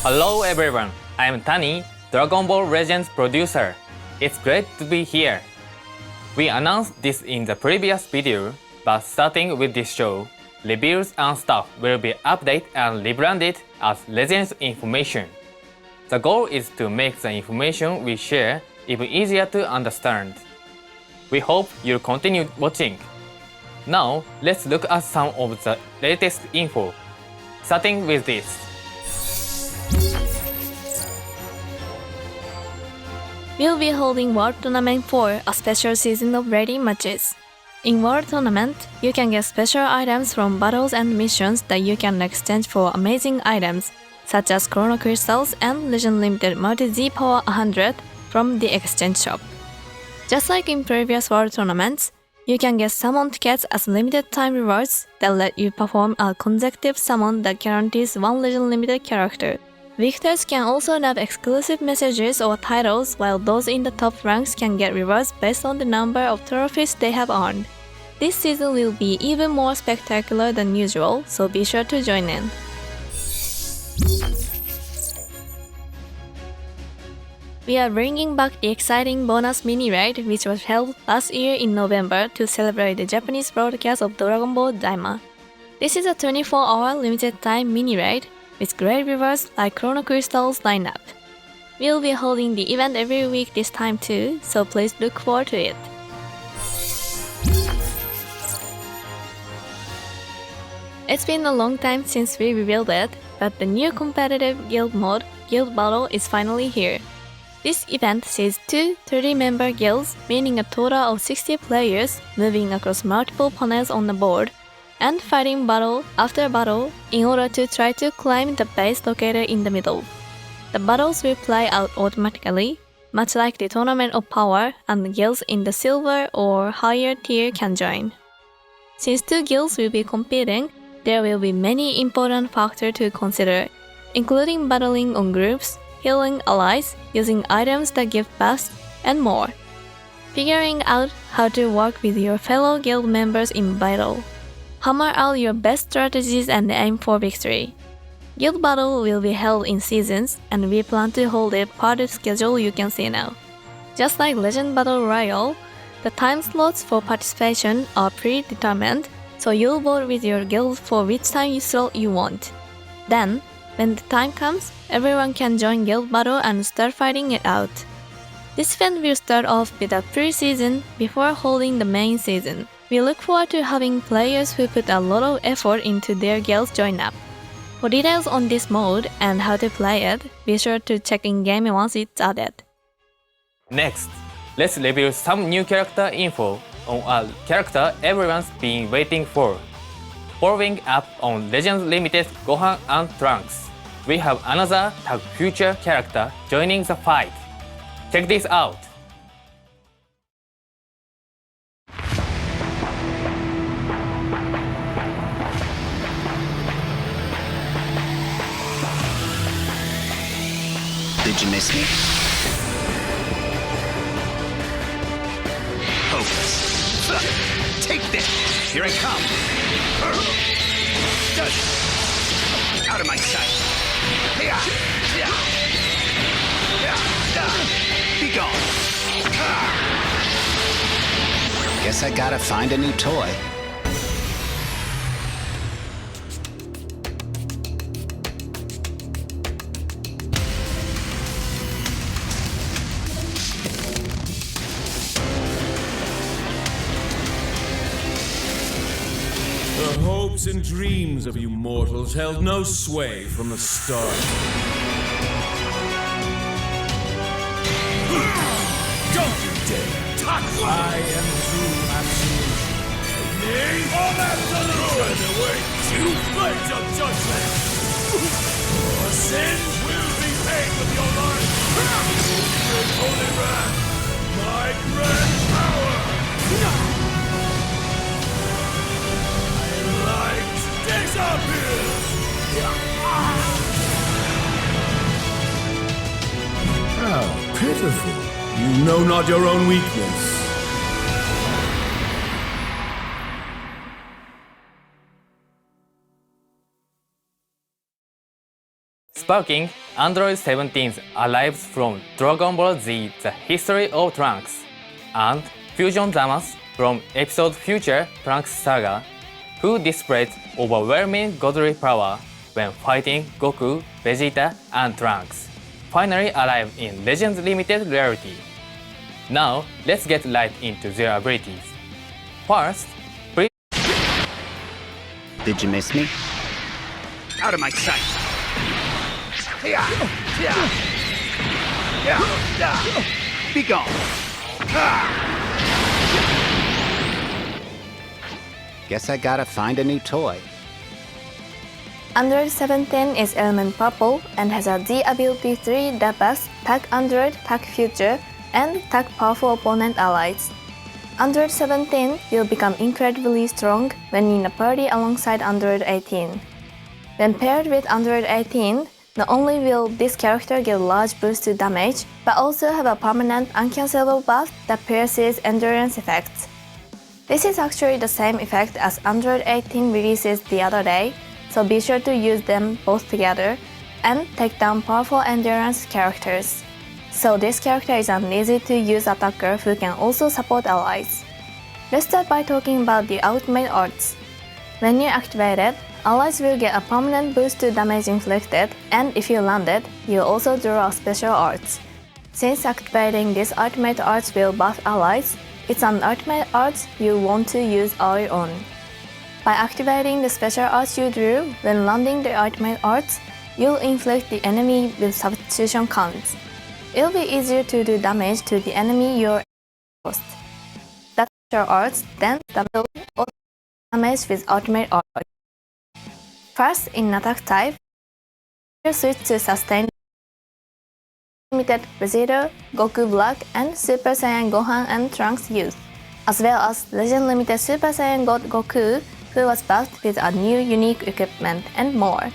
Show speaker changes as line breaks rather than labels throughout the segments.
Hello everyone, I am Tani, Dragon Ball Legends producer. It's great to be here. We announced this in the previous video, but starting with this show, reviews and stuff will be updated and rebranded as Legends information. The goal is to make the information we share even easier to understand. We hope you'll continue watching. Now, let's look at some of the latest info. Starting with this.
We'll be holding World Tournament 4, a special season of rating matches. In World Tournament, you can get special items from battles and missions that you can exchange for amazing items, such as Chrono Crystals and Legend Limited Multi-Z Power 100 from the exchange shop. Just like in previous World Tournaments, you can get summon tickets as limited time rewards that let you perform a consecutive summon that guarantees one Legend Limited character. Victors can also have exclusive messages or titles, while those in the top ranks can get rewards based on the number of trophies they have earned. This season will be even more spectacular than usual, so be sure to join in. We are bringing back the exciting bonus mini-raid which was held last year in November to celebrate the Japanese broadcast of Dragon Ball Daima. This is a 24-hour limited time mini-raid with great rewards like Chrono Crystals lineup. We'll be holding the event every week this time too, so please look forward to it. It's been a long time since we revealed it, but the new competitive guild mode, Guild Battle, is finally here. This event sees two 30-member guilds, meaning a total of 60 players, moving across multiple panels on the board, and fighting battle after battle in order to try to climb the base located in the middle. The battles will play out automatically, much like the Tournament of Power, and the guilds in the silver or higher tier can join. Since two guilds will be competing, there will be many important factors to consider, including battling on groups, healing allies, using items that give buffs, and more. Figuring out how to work with your fellow guild members in battle. Hammer out your best strategies and aim for victory. Guild Battle will be held in seasons, and we plan to hold it per the schedule you can see now. Just like Legend Battle Royale, the time slots for participation are predetermined, so you'll vote with your guild for which time slot you want. Then, when the time comes, everyone can join Guild Battle and start fighting it out. This event will start off with a pre-season before holding the main season. We look forward to having players who put a lot of effort into their guilds join up. For details on this mode and how to play it, be sure to check in-game once it's added.
Next, let's review some new character info on a character everyone's been waiting for. Following up on Legends Limited Gohan and Trunks, we have another Tag Future character joining the fight. Check this out!
Did you miss me? Hopeless. Take this! Here I come! Out of my sight! Be gone! Guess I gotta find a new toy.
The hopes and dreams of you mortals held no sway from the start. Don't you dare touch me! I am true absolution. Me? All absolution awaits you! Blades of judgment! Your sins will be paid with your life! Your holy wrath! My grand power! Disappear! How pitiful! You know not your own weakness.
Sparking Android 17's arrives from Dragon Ball Z: The History of Trunks, and Fusion Zamasu from episode Future Trunks Saga, who displayed overwhelming godly power when fighting Goku, Vegeta, and Trunks, finally arrived in Legends Limited Rarity. Now, let's get right into their abilities. First,
Did you miss me? Out of my sight. Be gone. Guess I gotta find a new toy.
Android 17 is element purple and has a Z ability 3 that buffs Tag Android, Tag Future, and Tag Powerful Opponent allies. Android 17 will become incredibly strong when in a party alongside Android 18. When paired with Android 18, not only will this character get a large boost to damage, but also have a permanent uncancelable buff that pierces endurance effects. This is actually the same effect as Android 18 releases the other day, so be sure to use them both together and take down powerful endurance characters. So this character is an easy-to-use attacker who can also support allies. Let's start by talking about the ultimate arts. When you activate it, allies will get a permanent boost to damage inflicted, and if you land it, you'll also draw a special arts. Since activating this ultimate arts will buff allies, it's an ultimate arts you want to use early on. By activating the special arts you drew when landing the ultimate arts, you'll inflict the enemy with substitution counts. It'll be easier to do damage to the enemy you're exposed. That special arts then double damage with ultimate arts. First, in attack type, you switch to Sustain Limited Vegeta, Goku Black, and Super Saiyan Gohan and Trunks Youth, as well as Legend Limited Super Saiyan God Goku, who was buffed with a new unique equipment, and more.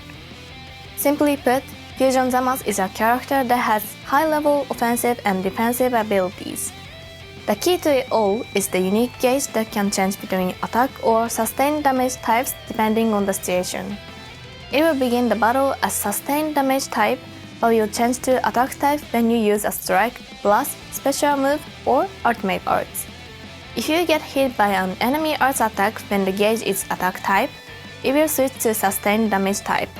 Simply put, Fusion Zamasu is a character that has high-level offensive and defensive abilities. The key to it all is the unique gauge that can change between attack or sustained damage types depending on the situation. It will begin the battle as sustained damage type, but will change to attack type when you use a strike, blast, special move, or ultimate arts. If you get hit by an enemy arts attack when the gauge is attack type, it will switch to sustained damage type.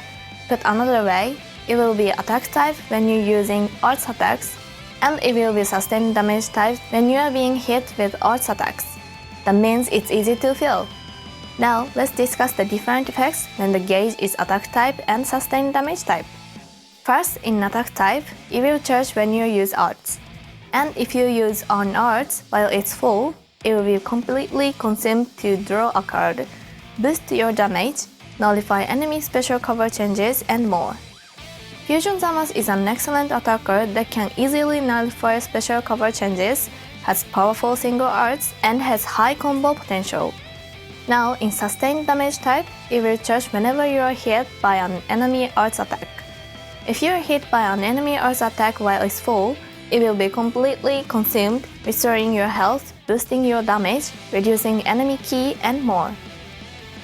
Put another way, it will be attack type when you're using arts attacks, and it will be sustained damage type when you are being hit with arts attacks. That means it's easy to feel. Now, let's discuss the different effects when the gauge is attack type and sustained damage type. First, in attack type, it will charge when you use arts. And if you use on arts while it's full, it will be completely consumed to draw a card, boost your damage, nullify enemy special cover changes, and more. Fusion Zamasu is an excellent attacker that can easily nullify special cover changes, has powerful single arts, and has high combo potential. Now, in sustained damage type, it will charge whenever you are hit by an enemy arts attack. If you are hit by an enemy arts attack while it's full, it will be completely consumed, restoring your health, boosting your damage, reducing enemy ki, and more.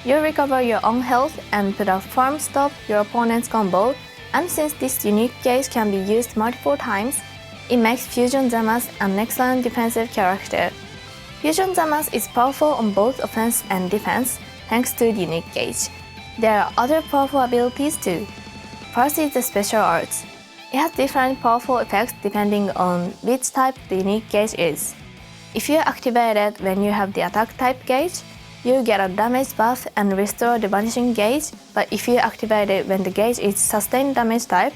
You recover your own health and put a firm stop your opponent's combo, and since this unique gauge can be used multiple times, it makes Fusion Zamasu an excellent defensive character. Fusion Zamasu is powerful on both offense and defense thanks to the unique gauge. There are other powerful abilities too. First is the special arts. It has different powerful effects depending on which type the unique gauge is. If you activate it when you have the attack type gauge, you get a damage buff and restore the vanishing gauge, but if you activate it when the gauge is sustained damage type,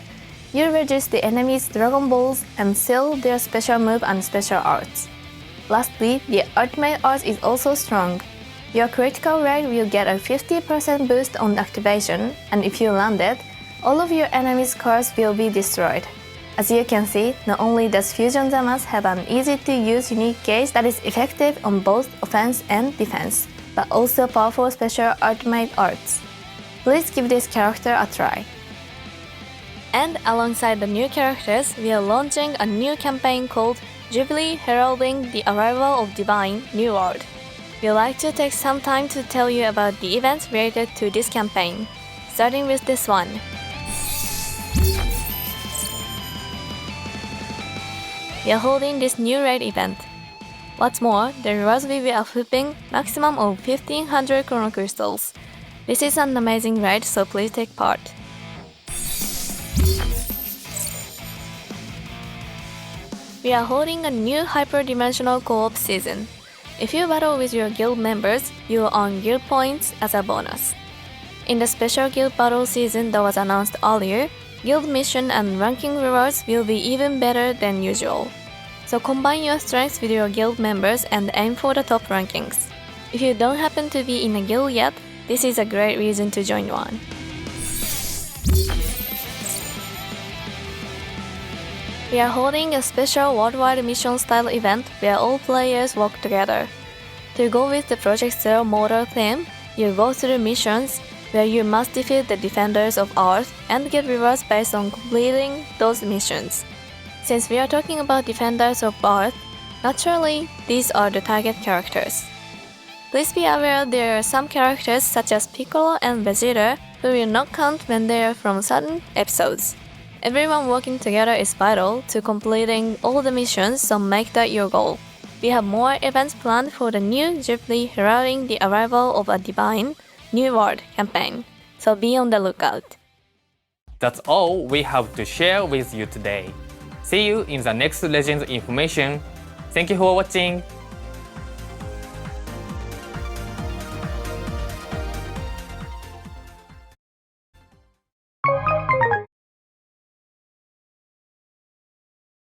you reduce the enemy's Dragon Balls and seal their special move and special arts. Lastly, the ultimate art is also strong. Your critical rate will get a 50% boost on activation, and if you land it, all of your enemies' cards will be destroyed. As you can see, not only does Fusion Zamasu have an easy-to-use unique gauge that is effective on both offense and defense, but also powerful special ultimate arts. Please give this character a try. And alongside the new characters, we are launching a new campaign called Jubilee Heralding the Arrival of Divine New World. We'd like to take some time to tell you about the events related to this campaign, starting with this one. we are holding this new raid event. What's more, the rewards will be a flipping maximum of 1500 Chrono Crystals. This is an amazing raid, so please take part. We are holding a new hyper-dimensional co-op season. If you battle with your guild members, you will earn guild points as a bonus. In the special guild battle season that was announced earlier, guild mission and ranking rewards will be even better than usual. So combine your strengths with your guild members and aim for the top rankings. If you don't happen to be in a guild yet, this is a great reason to join one. We are holding a special worldwide mission style event where all players work together. To go with the Project Zero Mortal theme, you go through missions where you must defeat the Defenders of Earth and get rewards based on completing those missions. Since we are talking about Defenders of Earth, naturally, these are the target characters. Please be aware there are some characters such as Piccolo and Vegeta who will not count when they are from certain episodes. Everyone working together is vital to completing all the missions, so make that your goal. We have more events planned for the new Ghibli heralding the arrival of a divine New World campaign, so be on the lookout.
That's all we have to share with you today. See you in the next Legends information. Thank you for watching.